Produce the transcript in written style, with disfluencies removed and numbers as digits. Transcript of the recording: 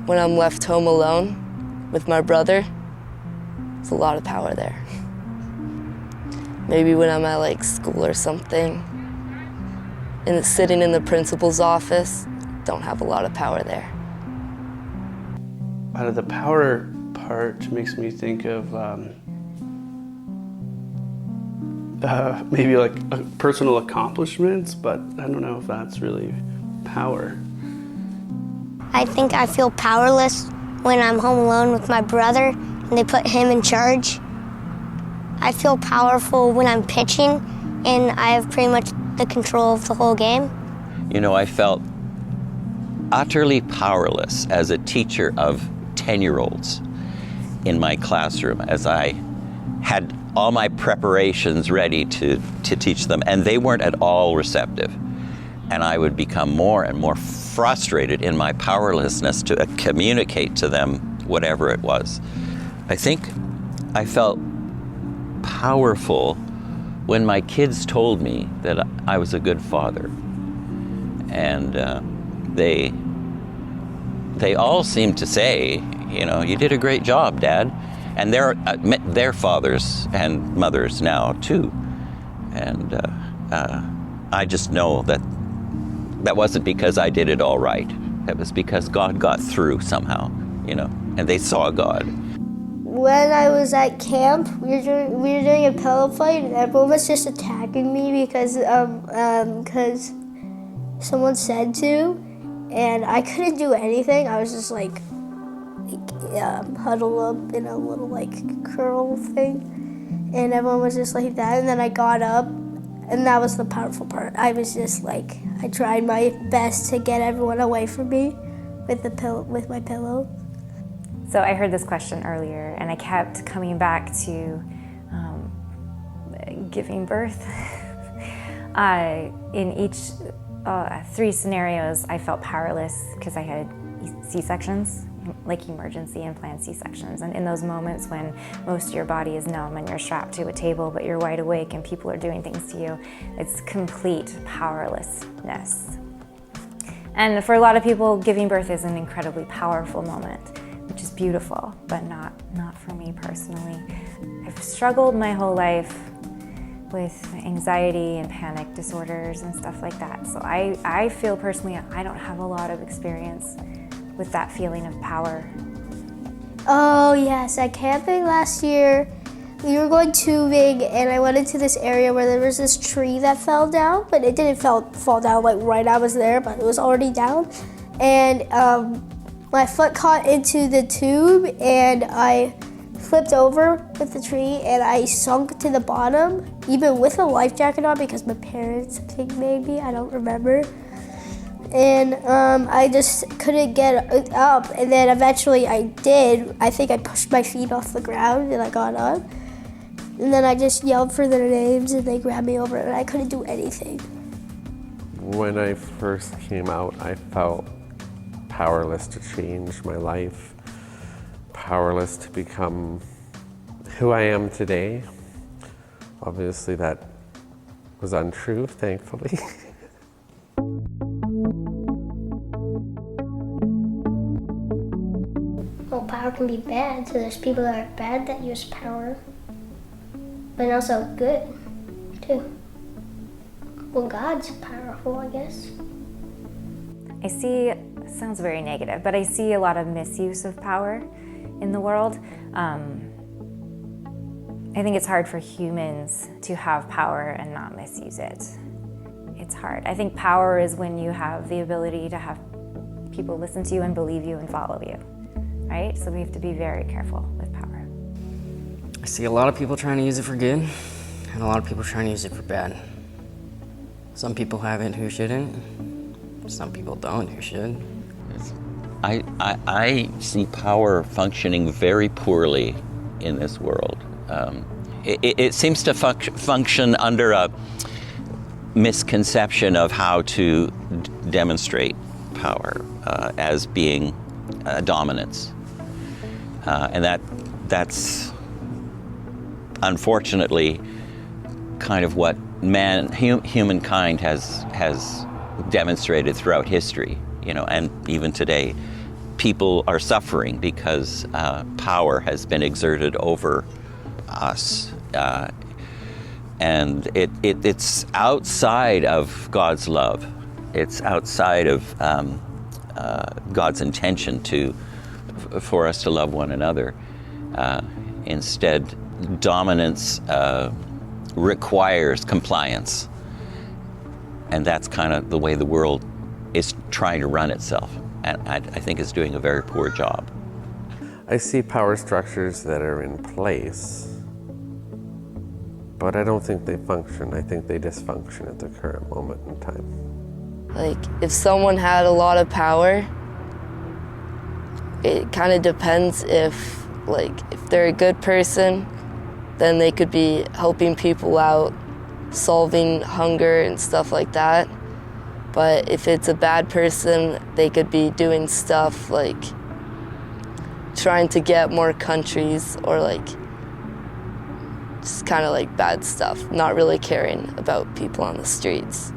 when I'm left home alone with my brother, there's a lot of power there. Maybe when I'm at like school or something, and sitting in the principal's office, don't have a lot of power there. Out of the power part makes me think of maybe like personal accomplishments, but I don't know if that's really power. I think I feel powerless when I'm home alone with my brother and they put him in charge. I feel powerful when I'm pitching and I have pretty much the control of the whole game. You know, I felt utterly powerless as a teacher of 10-year-olds in my classroom as I had all my preparations ready to teach them, and they weren't at all receptive. And I would become more and more frustrated in my powerlessness to communicate to them whatever it was. I think I felt powerful when my kids told me that I was a good father. And they all seemed to say, you know, you did a great job, Dad. And they're fathers and mothers now too. And I just know that wasn't because I did it all right. That was because God got through somehow, you know, and they saw God. When I was at camp, we were doing a pillow fight, and everyone was just attacking me because someone said to, and I couldn't do anything. I was just like huddled up in a little like curl thing, and everyone was just like that. And then I got up, and that was the powerful part. I was just like, I tried my best to get everyone away from me with my pillow. So I heard this question earlier, and I kept coming back to giving birth. In each 3 scenarios, I felt powerless because I had C-sections, like emergency and planned C-sections. And in those moments when most of your body is numb and you're strapped to a table, but you're wide awake and people are doing things to you, it's complete powerlessness. And for a lot of people, giving birth is an incredibly powerful moment, which is beautiful, but not for me personally. I've struggled my whole life with anxiety and panic disorders and stuff like that. So I feel personally I don't have a lot of experience with that feeling of power. Oh yes, at camping last year, we were going tubing and I went into this area where there was this tree that fell down, but it didn't fall down like right I was there, but it was already down. And my foot caught into the tube and I flipped over with the tree and I sunk to the bottom, even with a life jacket on because my parents think maybe, I don't remember. And I just couldn't get up, and then eventually I did. I think I pushed my feet off the ground and I got up. And then I just yelled for their names and they grabbed me over and I couldn't do anything. When I first came out, I felt powerless to change my life, powerless to become who I am today. Obviously that was untrue, thankfully. Well, power can be bad, so there's people that are bad that use power, but also good, too. Well, God's powerful, I guess. I see, it sounds very negative, but I see a lot of misuse of power in the world. I think it's hard for humans to have power and not misuse it. It's hard. I think power is when you have the ability to have people listen to you and believe you and follow you, right? So we have to be very careful with power. I see a lot of people trying to use it for good, and a lot of people trying to use it for bad. Some people have it who shouldn't. Some people don't who should. I see power functioning very poorly in this world. It seems to function under a misconception of how to demonstrate power as being dominance. And that's unfortunately kind of what humankind has demonstrated throughout history, you know, and even today. people are suffering because power has been exerted over us. And it's outside of God's love. It's outside of God's intention for us to love one another. Instead, dominance requires compliance. And that's kind of the way the world is trying to run itself. And I think it's doing a very poor job. I see power structures that are in place, but I don't think they function. I think they dysfunction at the current moment in time. Like, if someone had a lot of power, it kind of depends if they're a good person, then they could be helping people out, solving hunger and stuff like that. But if it's a bad person, they could be doing stuff like trying to get more countries, or like just kind of like bad stuff, not really caring about people on the streets.